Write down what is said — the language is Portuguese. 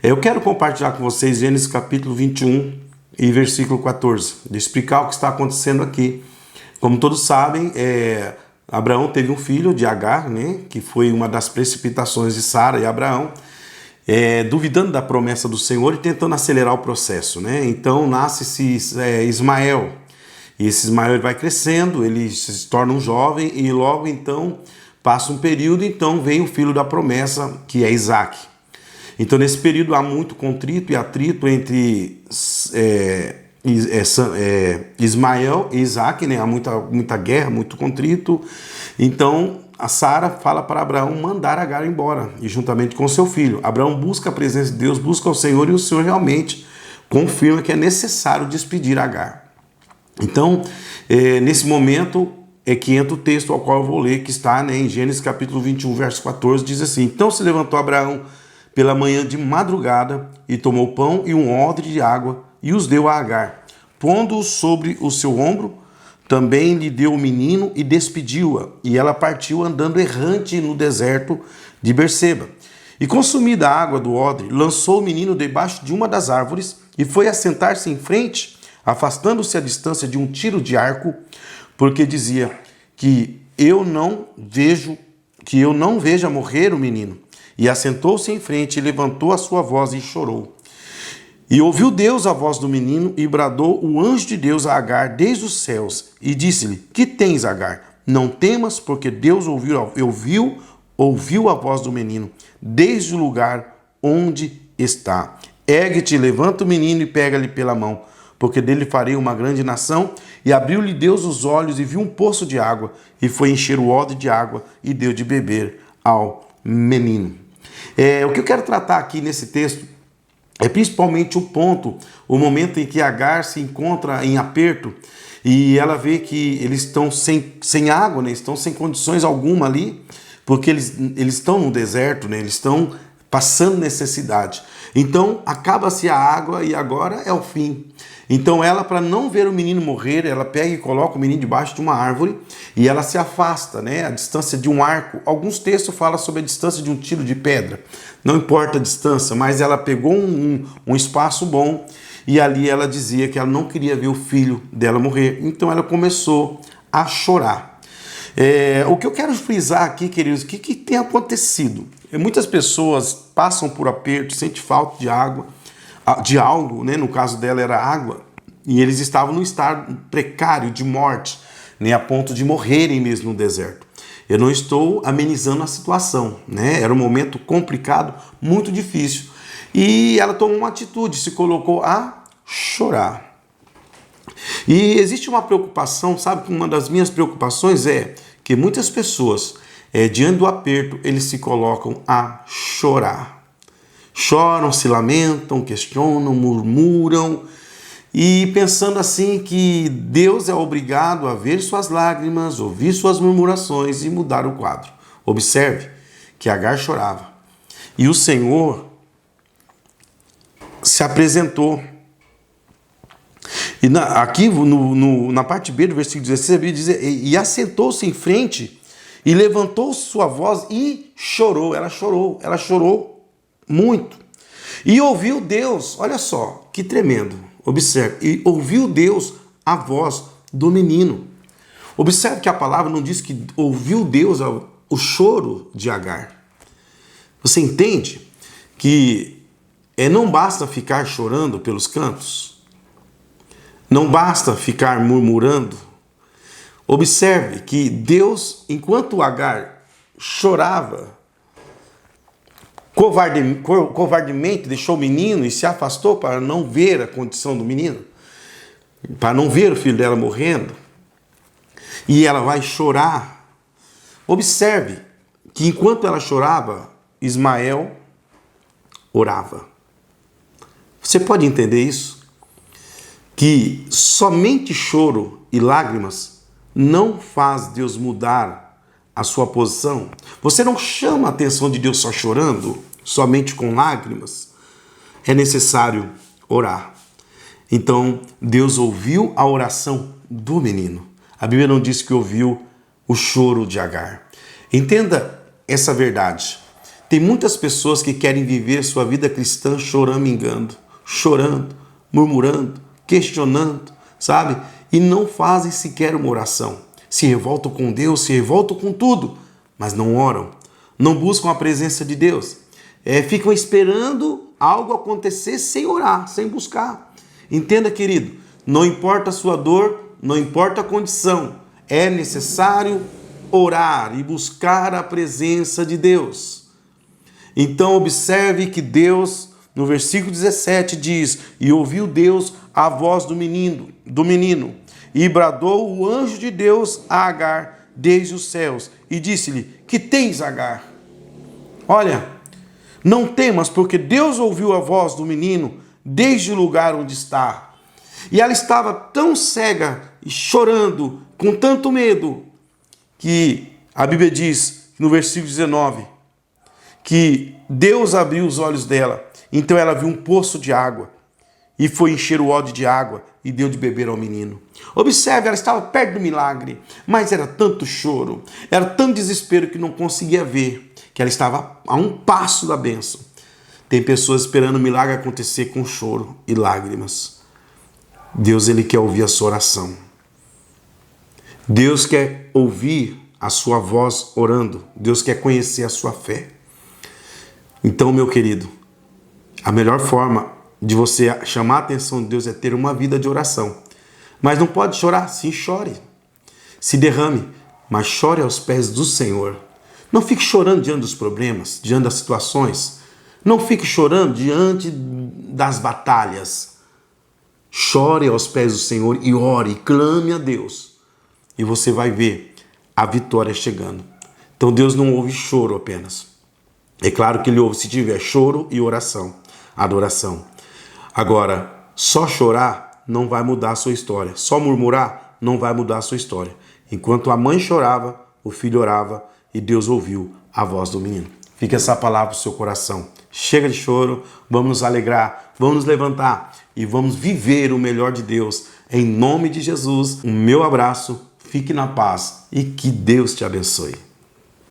Eu quero compartilhar com vocês Gênesis capítulo 21 e versículo 14, de explicar o que está acontecendo aqui. Como todos sabem, Abraão teve um filho de Agar, né, que foi uma das precipitações de Sara e Abraão, duvidando da promessa do Senhor e tentando acelerar o processo, né? Então nasce-se Ismael. E esse Ismael vai crescendo, ele se torna um jovem e logo então passa um período, então vem o filho da promessa, que é Isaac. Então nesse período há muito contrito e atrito entre Ismael e Isaac, né? Há muita guerra, muito contrito. Então a Sara fala para Abraão mandar Agar embora, e juntamente com seu filho. Abraão busca a presença de Deus, busca o Senhor, e o Senhor realmente confirma que é necessário despedir Agar. Então, nesse momento é que entra o texto ao qual eu vou ler, que está, né, em Gênesis capítulo 21, verso 14, diz assim: Então se levantou Abraão pela manhã de madrugada e tomou pão e um odre de água e os deu a Agar. Pondo-o sobre o seu ombro, também lhe deu o menino e despediu-a. E ela partiu andando errante no deserto de Berseba. E consumida a água do odre, lançou o menino debaixo de uma das árvores e foi assentar-se em frente, afastando-se a distância de um tiro de arco, porque dizia que eu não veja morrer o menino. E assentou-se em frente e levantou a sua voz e chorou. E ouviu Deus a voz do menino e bradou o anjo de Deus a Agar desde os céus e disse-lhe: Que tens, Agar? Não temas, porque Deus ouviu a voz do menino desde o lugar onde está. Ergue-te, levanta o menino e pega-lhe pela mão, porque dele farei uma grande nação. E abriu-lhe Deus os olhos e viu um poço de água, e foi encher o odre de água e deu de beber ao menino. O que eu quero tratar aqui nesse texto é principalmente o momento em que Agar se encontra em aperto e ela vê que eles estão sem água, né? Estão sem condições alguma ali, porque eles estão no deserto, né? Eles estão passando necessidade. Então acaba-se a água e agora é o fim. Então ela, para não ver o menino morrer, ela pega e coloca o menino debaixo de uma árvore e ela se afasta, né? A distância de um arco. Alguns textos falam sobre a distância de um tiro de pedra. Não importa a distância, mas ela pegou um espaço bom e ali ela dizia que ela não queria ver o filho dela morrer. Então ela começou a chorar. O que eu quero frisar aqui, queridos, o que tem acontecido? Muitas pessoas passam por aperto, sentem falta de água, de algo, né? No caso dela era água, e eles estavam num estado precário de morte, né? A ponto de morrerem mesmo no deserto. Eu não estou amenizando a situação, né? Era um momento complicado, muito difícil, e ela tomou uma atitude, se colocou a chorar. E existe uma preocupação, sabe, que uma das minhas preocupações é que muitas pessoas, diante do aperto, eles se colocam a chorar. Choram, se lamentam, questionam, murmuram, e pensando assim que Deus é obrigado a ver suas lágrimas, ouvir suas murmurações e mudar o quadro. Observe que Agar chorava e o Senhor se apresentou. E aqui na parte B do versículo 16, ele diz: E assentou-se em frente e levantou sua voz e chorou. Ela chorou muito. E ouviu Deus, olha só, que tremendo. Observe, e ouviu Deus a voz do menino. Observe que a palavra não diz que ouviu Deus o choro de Agar. Você entende que não basta ficar chorando pelos cantos? Não basta ficar murmurando. Observe que Deus, enquanto Agar chorava, covardemente deixou o menino e se afastou para não ver a condição do menino, para não ver o filho dela morrendo, e ela vai chorar. Observe que enquanto ela chorava, Ismael orava. Você pode entender isso? Que somente choro e lágrimas não faz Deus mudar a sua posição. Você não chama a atenção de Deus só chorando, somente com lágrimas. É necessário orar. Então, Deus ouviu a oração do menino. A Bíblia não diz que ouviu o choro de Agar. Entenda essa verdade. Tem muitas pessoas que querem viver sua vida cristã choramingando, chorando, murmurando, questionando, sabe? E não fazem sequer uma oração. Se revoltam com Deus, se revoltam com tudo, mas não oram, não buscam a presença de Deus. Ficam esperando algo acontecer sem orar, sem buscar. Entenda, querido, não importa a sua dor, não importa a condição, é necessário orar e buscar a presença de Deus. Então observe que Deus, no versículo 17, diz: e ouviu Deus a voz do menino, e bradou o anjo de Deus a Agar desde os céus, e disse-lhe: que tens, Agar? Olha, não temas, porque Deus ouviu a voz do menino desde o lugar onde está. E ela estava tão cega e chorando, com tanto medo, que a Bíblia diz, no versículo 19, que Deus abriu os olhos dela. Então ela viu um poço de água e foi encher o odre de água e deu de beber ao menino. Observe, ela estava perto do milagre, mas era tanto choro, era tanto desespero que não conseguia ver, que ela estava a um passo da bênção. Tem pessoas esperando o milagre acontecer com choro e lágrimas. Deus, ele quer ouvir a sua oração. Deus quer ouvir a sua voz orando. Deus quer conhecer a sua fé. Então, meu querido, a melhor forma de você chamar a atenção de Deus é ter uma vida de oração. Mas não pode chorar? Sim, chore. Se derrame, mas chore aos pés do Senhor. Não fique chorando diante dos problemas, diante das situações. Não fique chorando diante das batalhas. Chore aos pés do Senhor e ore, clame a Deus. E você vai ver a vitória chegando. Então Deus não ouve choro apenas. É claro que ele ouve se tiver choro e oração, adoração. Agora, só chorar não vai mudar a sua história. Só murmurar não vai mudar a sua história. Enquanto a mãe chorava, o filho orava e Deus ouviu a voz do menino. Fica essa palavra no seu coração. Chega de choro, vamos nos alegrar, vamos nos levantar e vamos viver o melhor de Deus. Em nome de Jesus, o meu abraço, fique na paz e que Deus te abençoe.